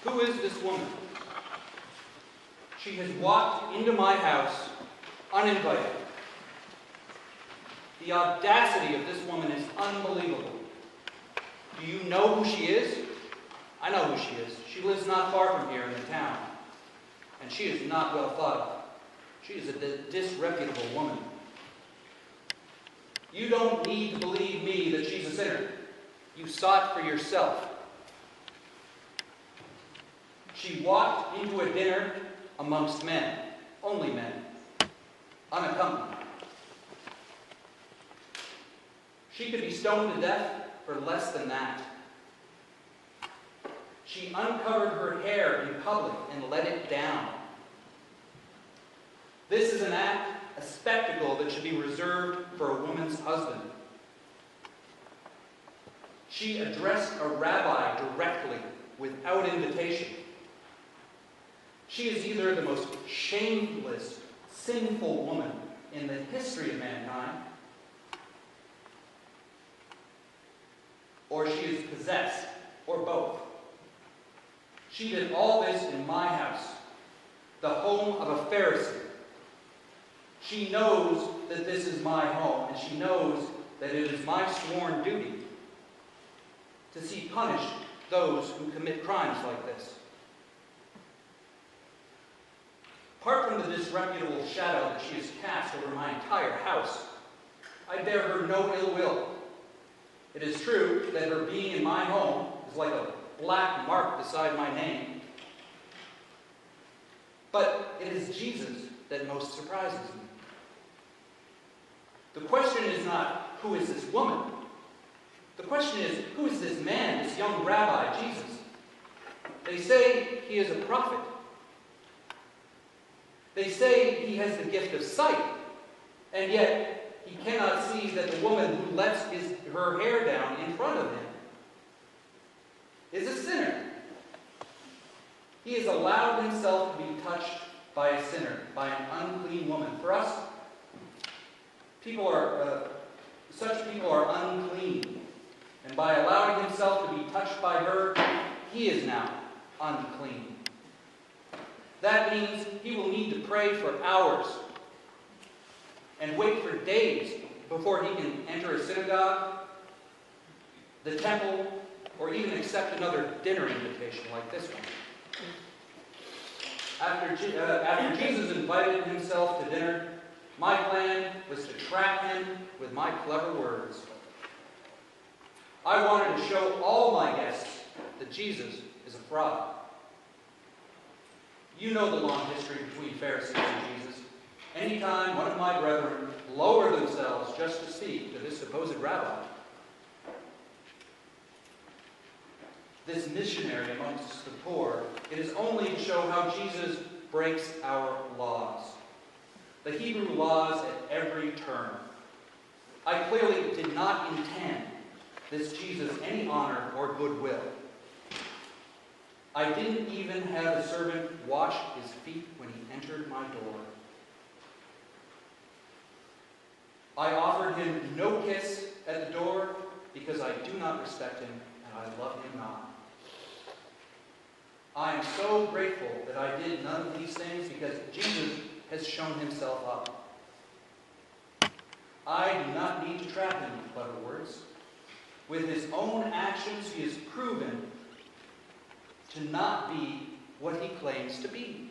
Who is this woman? She has walked into my house uninvited. The audacity of this woman is unbelievable. Do you know who she is? I know who she is. She lives not far from here in the town. And she is not well thought of. She is a disreputable woman. You don't need to believe me that she's a sinner. You saw it for yourself. She walked into a dinner amongst men, only men, unaccompanied. She could be stoned to death for less than that. She uncovered her hair in public and let it down. This is an act, a spectacle that should be reserved for a woman's husband. She addressed a rabbi directly, without invitation. She is either the most shameless, sinful woman in the history of mankind, or she is possessed, or both. She did all this in my house, the home of a Pharisee. She knows that this is my home, and she knows that it is my sworn duty to see punished those who commit crimes like this. Apart from the disreputable shadow that she has cast over my entire house, I bear her no ill will. It is true that her being in my home is like a black mark beside my name. But it is Jesus that most surprises me. The question is not, who is this woman? The question is, who is this man, this young rabbi, Jesus? They say he is a prophet. They say he has the gift of sight, and yet he cannot see that the woman who lets her hair down in front of him is a sinner. He has allowed himself to be touched by a sinner, by an unclean woman. For us, such people are unclean. And by allowing himself to be touched by her, he is now unclean. That means he will need to pray for hours and wait for days before he can enter a synagogue, the temple, or even accept another dinner invitation like this one. After Jesus invited himself to dinner, my plan was to trap him with my clever words. I wanted to show all my guests that Jesus is a fraud. You know the long history between Pharisees and Jesus. Anytime one of my brethren lower themselves just to speak to this supposed rabbi, this missionary amongst the poor, it is only to show how Jesus breaks our laws, the Hebrew laws at every turn. I clearly did not intend this Jesus any honor or goodwill. I didn't even have a servant wash his feet when he entered my door. I offered him no kiss at the door because I do not respect him and I love him not. I am so grateful that I did none of these things because Jesus has shown himself up. I do not need to trap him with clever words. With his own actions, he has proven to not be what he claims to be.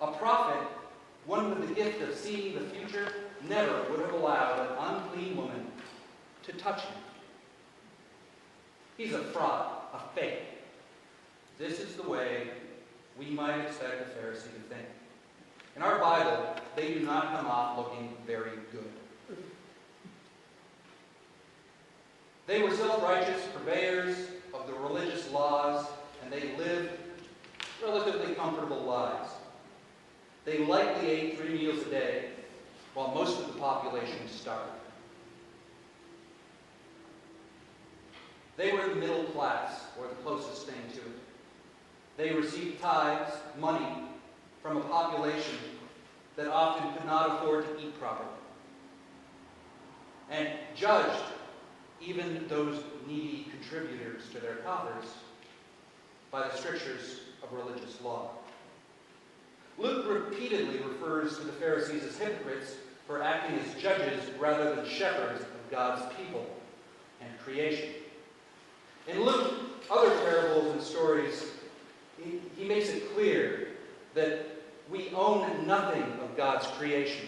A prophet, one with the gift of seeing the future, never would have allowed an unclean woman to touch him. He's a fraud, a fake. This is the way we might expect a Pharisee to think. In our Bible, they do not come off looking very good. They were self-righteous purveyors of the religious laws, and they lived relatively comfortable lives. They likely ate 3 meals a day, while most of the population starved. They were the middle class, or the closest thing to it. They received tithes, money, from a population that often could not afford to eat properly, and judged even those needy contributors to their coffers by the strictures of religious law. Luke repeatedly refers to the Pharisees as hypocrites for acting as judges rather than shepherds of God's people and creation. In Luke, other parables and stories, he makes it clear that we own nothing of God's creation.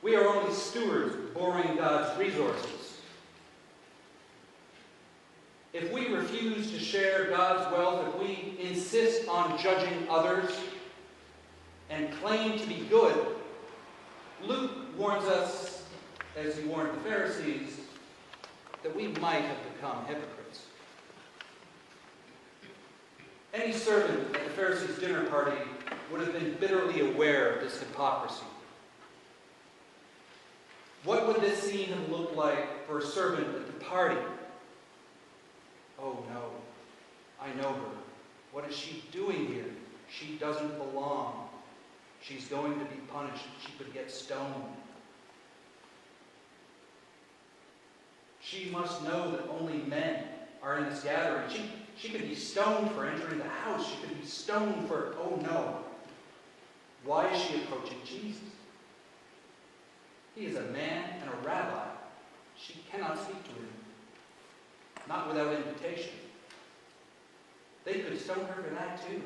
We are only stewards borrowing God's resources. If we refuse to share God's wealth, if we insist on judging others and claim to be good, Luke warns us, as he warned the Pharisees, that we might have become hypocrites. Any servant at the Pharisees' dinner party would have been bitterly aware of this hypocrisy. What would this scene have looked like for a servant at the party? Oh no, I know her. What is she doing here? She doesn't belong. She's going to be punished. She could get stoned. She must know that only men are in this gathering. She could be stoned for entering the house. She could be stoned for, oh no. Why is she approaching Jesus? He is a man and a rabbi. She cannot speak to him. Not without invitation. They could stone her for that too.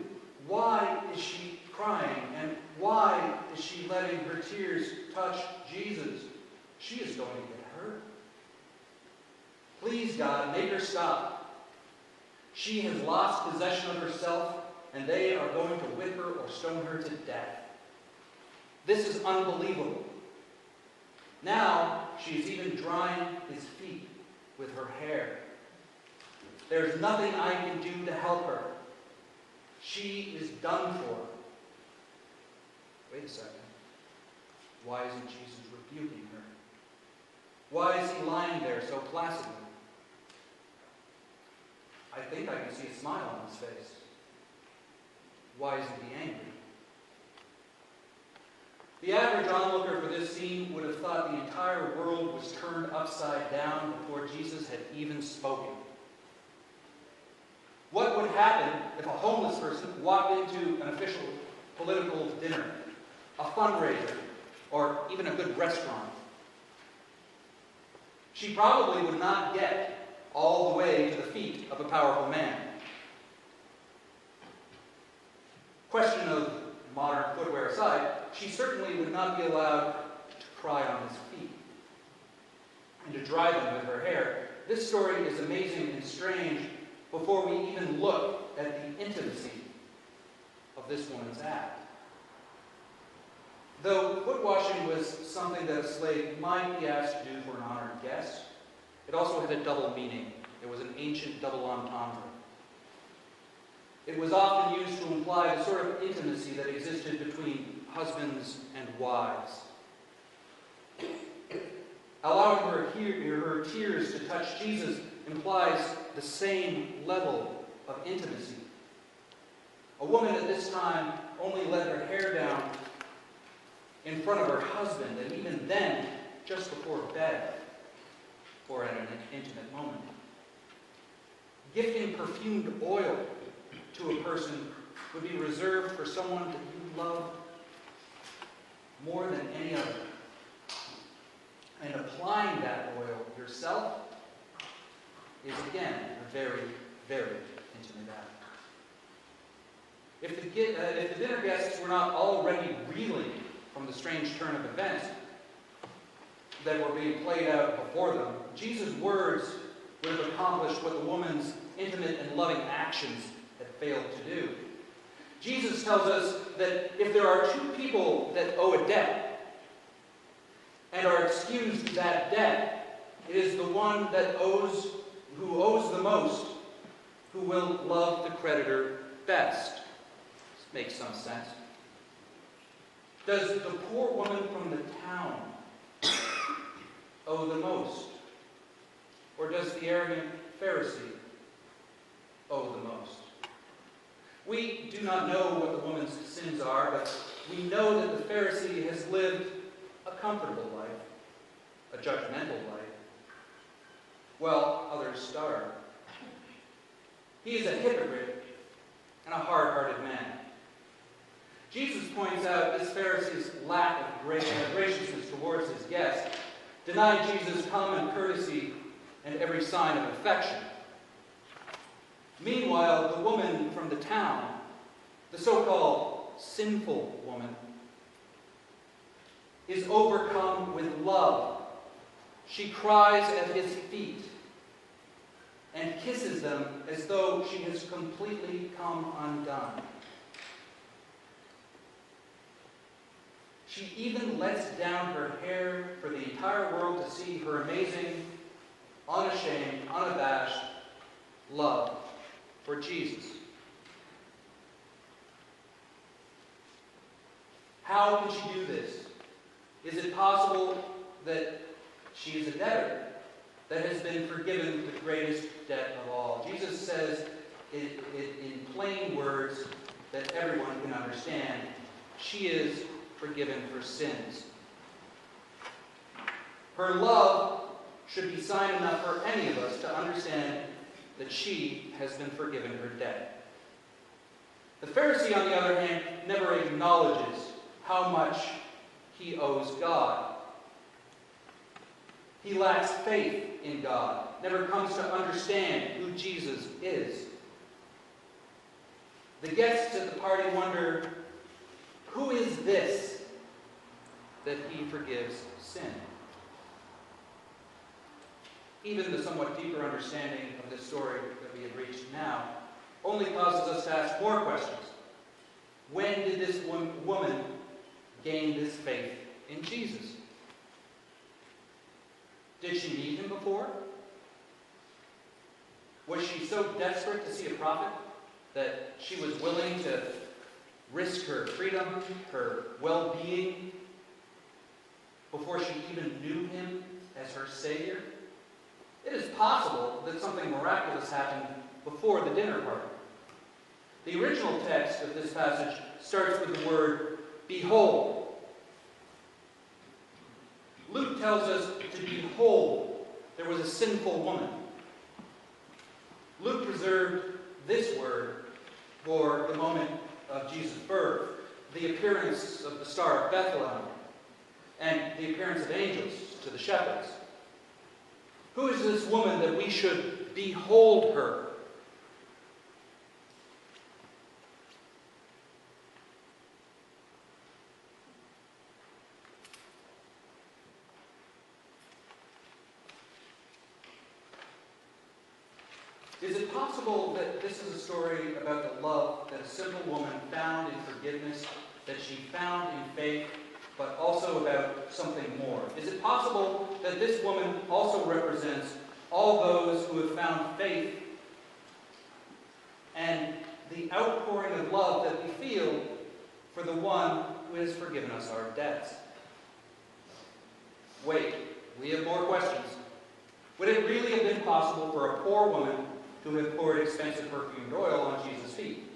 Why is she crying? And why is she letting her tears touch Jesus? She is going to get hurt. Please, God, make her stop. She has lost possession of herself, and they are going to whip her or stone her to death. This is unbelievable. Now, she is even drying his feet with her hair. There's nothing I can do to help her. She is done for. Wait a second. Why isn't Jesus rebuking her? Why is he lying there so placidly? I think I can see a smile on his face. Why isn't he angry? The average onlooker for this scene would have thought the entire world was turned upside down before Jesus had even spoken. What would happen if a homeless person walked into an official political dinner, a fundraiser, or even a good restaurant? She probably would not get all the way to the feet of a powerful man. Question of modern footwear aside, she certainly would not be allowed to cry on his feet and to dry them with her hair. This story is amazing and strange before we even look at the intimacy of this woman's act. Though foot washing was something that a slave might be asked to do for an honored guest, it also had a double meaning. It was an ancient double entendre. It was often used to imply the sort of intimacy that existed between husbands and wives. Allowing her tears to touch Jesus implies the same level of intimacy. A woman at this time only let her hair down in front of her husband, and even then, just before bed, or at an intimate moment. Gifting perfumed oil to a person would be reserved for someone that you love more than any other. And applying that oil yourself is, again, a very, very intimate act. If the dinner guests were not already reeling from the strange turn of events that were being played out before them, Jesus' words would have accomplished what the woman's intimate and loving actions had failed to do. Jesus tells us that if there are two people that owe a debt and are excused that debt, it is the one who owes the most who will love the creditor best. This makes some sense. Does the poor woman from the town owe the most? Or does the arrogant Pharisee owe the most? We do not know what the woman's sins are, but we know that the Pharisee has lived a comfortable life, a judgmental life, while others starve. He is a hypocrite and a hard-hearted man. Jesus points out this Pharisee's lack of graciousness towards his guest denied Jesus common courtesy and every sign of affection. Meanwhile, the woman from the town, the so-called sinful woman, is overcome with love. She cries at his feet and kisses them as though she has completely come undone. She even lets down her hair for the entire world to see her amazing, unashamed, unabashed love for Jesus. How can she do this? Is it possible that she is a debtor that has been forgiven the greatest debt of all? Jesus says it in plain words that everyone can understand. She is forgiven her sins. Her love should be sign enough for any of us to understand that she has been forgiven her debt. The Pharisee, on the other hand, never acknowledges how much he owes God. He lacks faith in God, never comes to understand who Jesus is. The guests at the party wonder, who is this that he forgives sin? Even the somewhat deeper understanding of this story that we have reached now only causes us to ask more questions. When did this woman gain this faith in Jesus? Did she meet him before? Was she so desperate to see a prophet that she was willing to risk her freedom, her well-being, before she even knew him as her Savior? It is possible that something miraculous happened before the dinner party. The original text of this passage starts with the word, behold. Luke tells us to behold there was a sinful woman. Luke preserved this word for the moment of Jesus' birth, the appearance of the Star of Bethlehem, and the appearance of angels to the shepherds. Who is this woman that we should behold her? Is it possible that this is a story about the love that a simple woman found in forgiveness, that she found in faith, but also about something more? Is it possible that this woman also represents all those who have found faith and the outpouring of love that we feel for the one who has forgiven us our debts? Wait, we have more questions. Would it really have been possible for a poor woman to have poured expensive perfumed oil on Jesus' feet?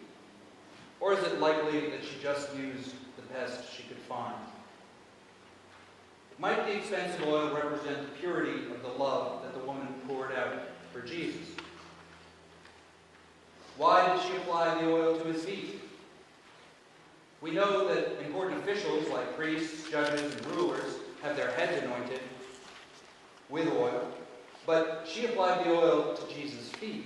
Or is it likely that she just used the best she could find? Might the expensive oil represent the purity of the love that the woman poured out for Jesus? Why did she apply the oil to his feet? We know that important officials like priests, judges, and rulers have their heads anointed with oil, but she applied the oil to Jesus' feet.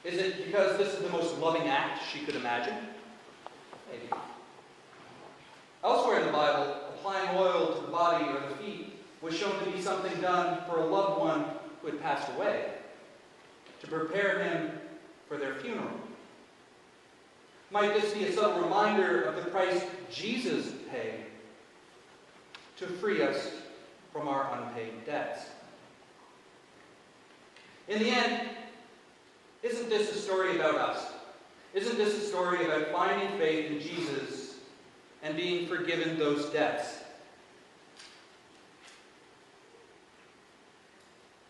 Is it because this is the most loving act she could imagine? Maybe. Elsewhere in the Bible, applying oil to the body or the feet was shown to be something done for a loved one who had passed away, to prepare him for their funeral. Might this be a subtle reminder of the price Jesus paid to free us from our unpaid debts? In the end, isn't this a story about us? Isn't this a story about finding faith in Jesus and being forgiven those debts?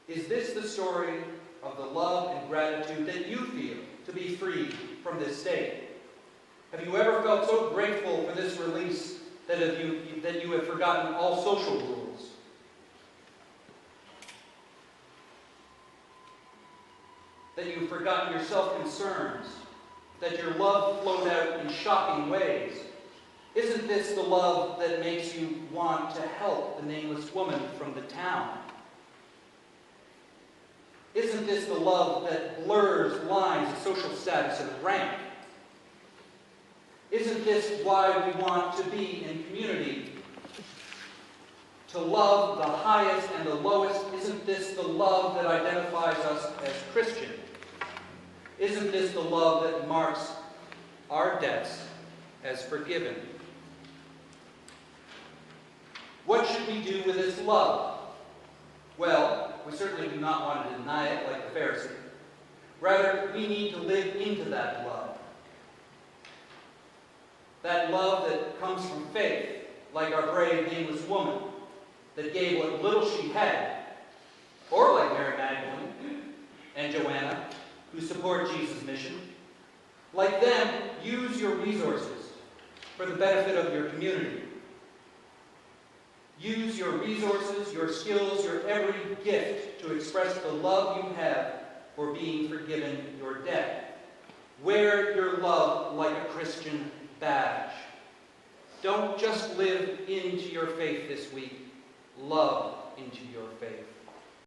Is this the story of the love and gratitude that you feel to be freed from this state? Have you ever felt so grateful for this release that you have forgotten all social rules? that you've forgotten your self-concerns, that your love flowed out in shocking ways? Isn't this the love that makes you want to help the nameless woman from the town? Isn't this the love that blurs lines of social status and rank? Isn't this why we want to be in community? To love the highest and the lowest? Isn't this the love that identifies us as Christian? Isn't this the love that marks our debts as forgiven? What should we do with this love? Well, we certainly do not want to deny it like the Pharisee. Rather, we need to live into that love. That love that comes from faith, like our brave nameless woman, that gave what little she had, or like Mary Magdalene and Joanna, who support Jesus' mission. Like them, use your resources for the benefit of your community. Use your resources, your skills, your every gift to express the love you have for being forgiven your debt. Wear your love like a Christian badge. Don't just live into your faith this week. Love into your faith.